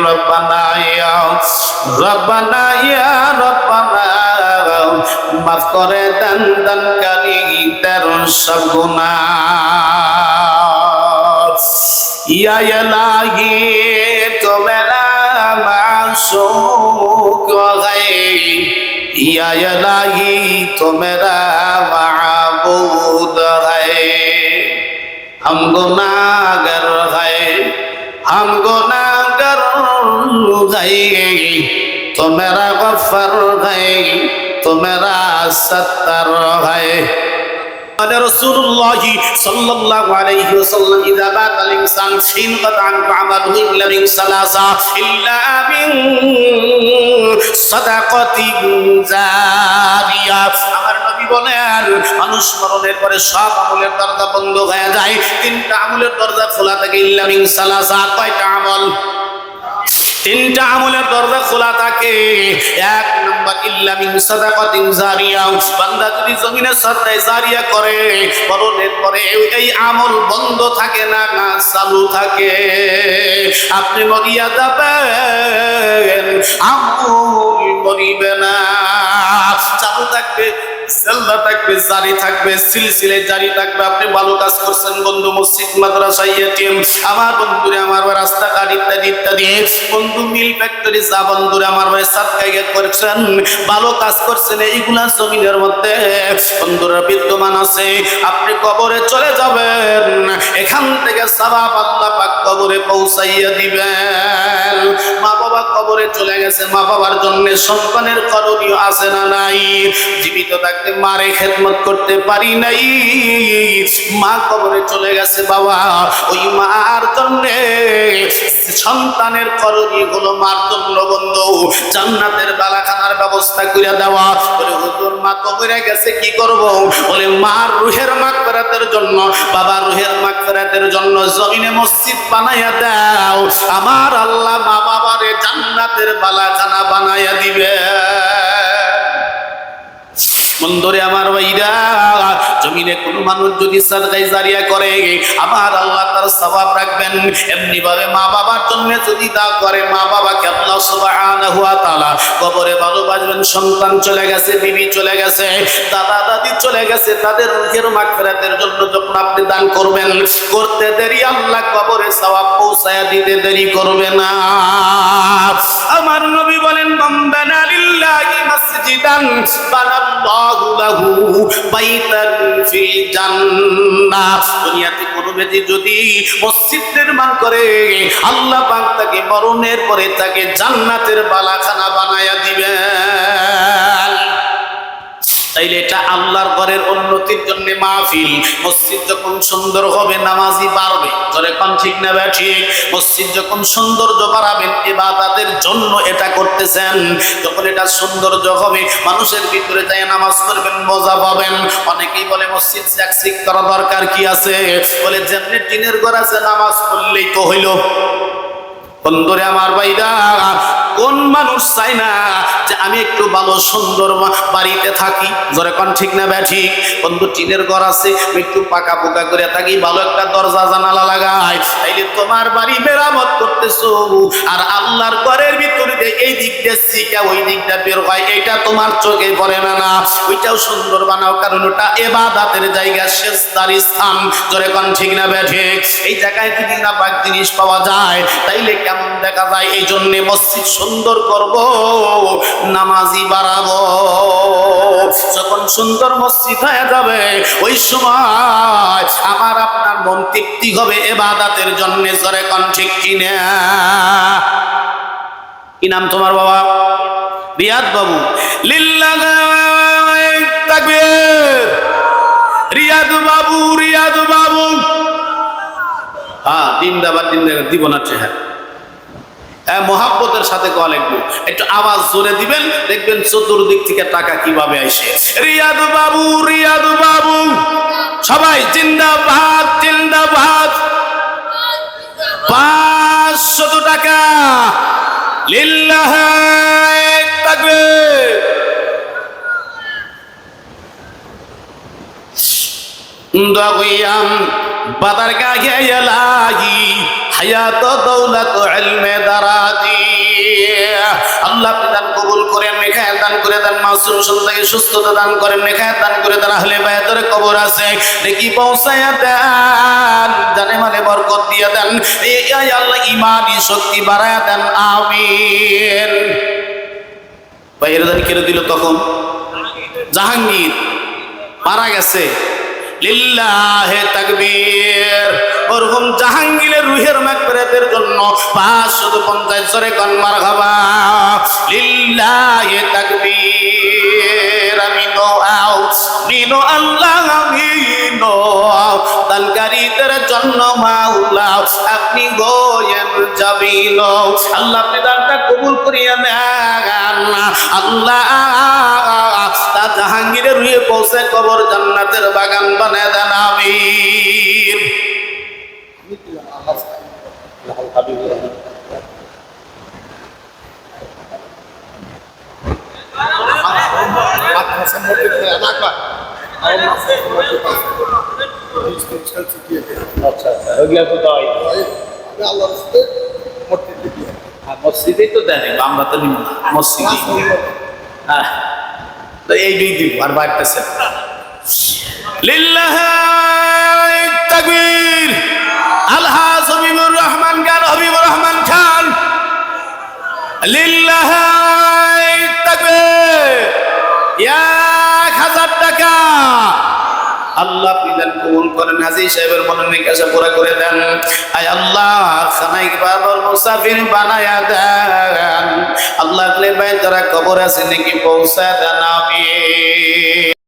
রব্বানা ইয়া রব্বানা ইয়া রব্বানা মাফ করে দেন দানকারী তার সব গুনাহ। ইয়া ইলাহি তো মেরা মাসুক है, या इलाही तो मेरा माबूद है। हम गुनाहगार है, हम गुनाहगार है, तो मेरा गफ्फार है, तो मेरा सत्तार है। रसूलुल्लाह सल्लल्लाहु अलैहि वसल्लम इज़ा बाता al-इंसान इंक़ता अन्हु अमलुहु इल्ला मिन सलासा इल्ला मिन সাদাকাতিন জারিয়া। আমার নবী বলেন মানুষ মরণের পরে সব আমলের দরজা বন্ধ হয়ে যায়, তিনটা আমলের দরজা খোলা থাকে। ইল্লা মিন সালাসা, কয়টা আমল? তিনটা আমলের দরজা খোলা থাকে। এক নম্বর ইল্লা মিন সাদাকাতিন জারিয়া, বান্দা যদি জমিনে সাদকা জারিয়া করে মরণের পরে এই আমল বন্ধ থাকে না, না চালু থাকে। আপনি মরিয়া যাবেন, আমল মরিবে না, চালু থাকবে, চলতে থাকবে, জারি থাকবে, সিলসিলে জারি থাকবে। আপনি ভালো কাজ করছেন বন্ধু, মসজিদ মাদ্রাসা এটিএম, আমার বন্ধুরে আমার রাস্তাঘাট ইত্যাদি ইত্যাদি, বন্ধু মিল ফ্যাক্টরি যা বন্ধুরে আমার ভাই সাদকা করছেন, ভালো কাজ করছেন, এইগুলা জমিনের মধ্যে বন্ধুরা বিদ্যমান আছে। আপনি কবরে চলে যাবেন, এখান থেকে সওয়াব আল্লাহ পাক কবরে পৌঁছাইয়া দিবেন। মা বাবা কবরে চলে গেছে, মা বাবার জন্য সন্তানের করণীয় আছে না নাই? জীবিত থাকতে মারে খেদমত করতে পারি নাই, মা কবরে চলে গেছে, বাবা ওই মার জন্য সন্তানের করণীয় হলো মার জন্য বন্ধু জান্নাতের বালাখানার ব্যবস্থা করে দেওয়া। বলে হুজুর মা কবরে গেছে কি করব? বলে মার রুহের মাগফিরাতের জন্য, বাবার রুহের মাগফিরাতের জন্য জমিনে মসজিদ বানাইয়া দাও, আমার আল্লাহ মা বাবারে জান্নাতের বালাখানা বানাইয়া দিবে। বন্ধুরে আমার ভাইরা, জমিনে কোন মানুষ যদি সাদকা জারিয়া করে আমার আল্লাহ তার সওয়াব রাখবেন। এমনি ভাবে মা বাবার জন্য যদি দা করে, মা বাবাকে আল্লাহ সুবহানাহু ওয়া তাআলা কবরে ভালোবাসবেন। সন্তান চলে গেছে, বিবি চলে গেছে, দাদা দাদি চলে গেছে, তাদের রুহের মাগফিরাতের জন্য যখন আপনি দান করবেন, করতে দেরি আল্লাহ কবরে সওয়াব পৌঁছায়া দিতে দেরি করবে না। আমার নবী বলেন মান বানা লিল্লাহি মাসজিদান বানাল্লাহু লাহু বাইতান ফিল জান্নাহ। দুনিয়াতে কোন ব্যক্তি যদি মসজিদ নির্মাণ করে আল্লাহ পাক তাকে মরণের পরে তাকে জান্নাতের বালাখানা বানায়া দিবেন। তাইলে এটা আল্লাহর ঘরের উন্নতির জন্য মাহফিল। মসজিদ যখন সুন্দর হবে নামাজি বাড়বে, ধরে কোন ঠিক না ঠিক? মসজিদ যখন সৌন্দর্য বাড়াবেন ইবাদতের জন্য এটা করতেছেন, যখন এটা সৌন্দর্য হবে মানুষের ভিতরে যায় নামাজ পড়বেন, মজা পাবেন। অনেকেই বলে মসজিদ চ্যাকচিক করা দরকার কি আছে? বলে যেমনি টিনের ঘর আছে নামাজ পড়লেই তো হইল। বন্ধুরে আমার ভাইরা, কোন মানুষ চায় না যে আমি একটু ভালো সুন্দর বাড়িতে থাকি? জোরে কোন ঠিক না ঠিক? বন্ধু টিনের ঘর আছে, একটু পাকা পোকা করে থাকি, ভালো একটা দরজা জানালা লাগাই, তাইলে তোমার বাড়ি মেরামত করতেছো, আর আল্লাহর ঘরের ভিতরে এই দিক দিয়ে শিকা ওই দিকটা বের হয়, এটা তোমার চোখে পড়ে না। না, ওইটাও সুন্দর বানাও, কারণ ওটা ইবাদতের জায়গা, সেজদার স্থান। জোরে কোন ঠিক না ঠিক? এই জায়গায় যদি না পাক জিনিস পাওয়া যায় তাইলে কেমন দেখা যায়? এই জন্য মসজিদ সুন্দর করব, নামাজি বাড়াবো। যখন সুন্দর মসজিদ হয়ে যাবে ওই সময় আমার আপনার মন তৃপ্তি হবে ইবাদতের জন্য। জোরে কোন ঠিক কিনা? কি নাম তোমার বাবা? রিয়াদ বাবু। লিল্লাহি তাকবীর। রিয়াদ বাবু, রিয়াদ বাবু। হ্যাঁ, জিন্দাবাদ, জিন্দাবাদ দিব না চেহারা, মোহাব্বতের সাথে কল একটু আওয়াজ জোরে দিবেন, দেখবেন চতুর্দিক থেকে টাকা কিভাবে আসে। রিয়াদ বাবু, রিয়াদ বাবু, সবাই জিন্দাবাদ, জিন্দাবাদ। 500 টাকা লিল্লাহি তাকবীর। দাওয়াম বাদার গায়ে এলাহি হায়াত দৌলত ইলমে দারাজি। আল্লাহ আপনি দান কবুল করেন, নেখায়াত দান করে দেন, মাসুম সন্তানকে সুস্থতা দান করেন, নেখায়াত দান করে দেন, আহলে বায়াতের কবর আছে নেকি পৌঁছায়া দেন, জানে মানে বরকত দিয়ে দেন, এই আল্লাহ ঈমানি শক্তি বাড়ায়া দেন, আমিন। ভাইয়েরা জানি কেড়ে দিল তখন জাহাঙ্গীর মারা গেছে, লিল্লাহে তাকবীর। ওরকম জাহাঙ্গীরের রুহের মাগফিরাতের জন্য 550 জোরে কোন মারহাবা, লিল্লাহে তাকবীর। আমিনো আও মিনো আল্লাহ আমিনো, দানকারীদের জন্য মাওলা আপনি গোয়েন জাবিল। আল্লাহ আপনি দানটা কবুল করিয়া নেন আল্লাহ, তা জাহাঙ্গীরের রুহে পৌঁছে কবর জান্নাতের বাগান বানায় দেন, আমিন। মসজিদেই তো দেন, আমরা তো নিব না মসজিদে। হ্যাঁ, এই দুই দিব আর বাড়তেছে। লিল্লাহি তাকবীর। আলহাজ হবিবুর রহমান খান, হবিবুর রহমান খান, লিল্লাহি তাকবীর। 1000 টাকা আল্লাহ আপনি দেন, কবুল করেন, হাজী সাহেবের মনের নিকাশা পুরা করে দেন। আয় আল্লাহ খানাই বাবার মুসাফির বানায়া দেন আল্লাহ, যারা কবর আছে নাকি পৌঁছা দেন, আমিন।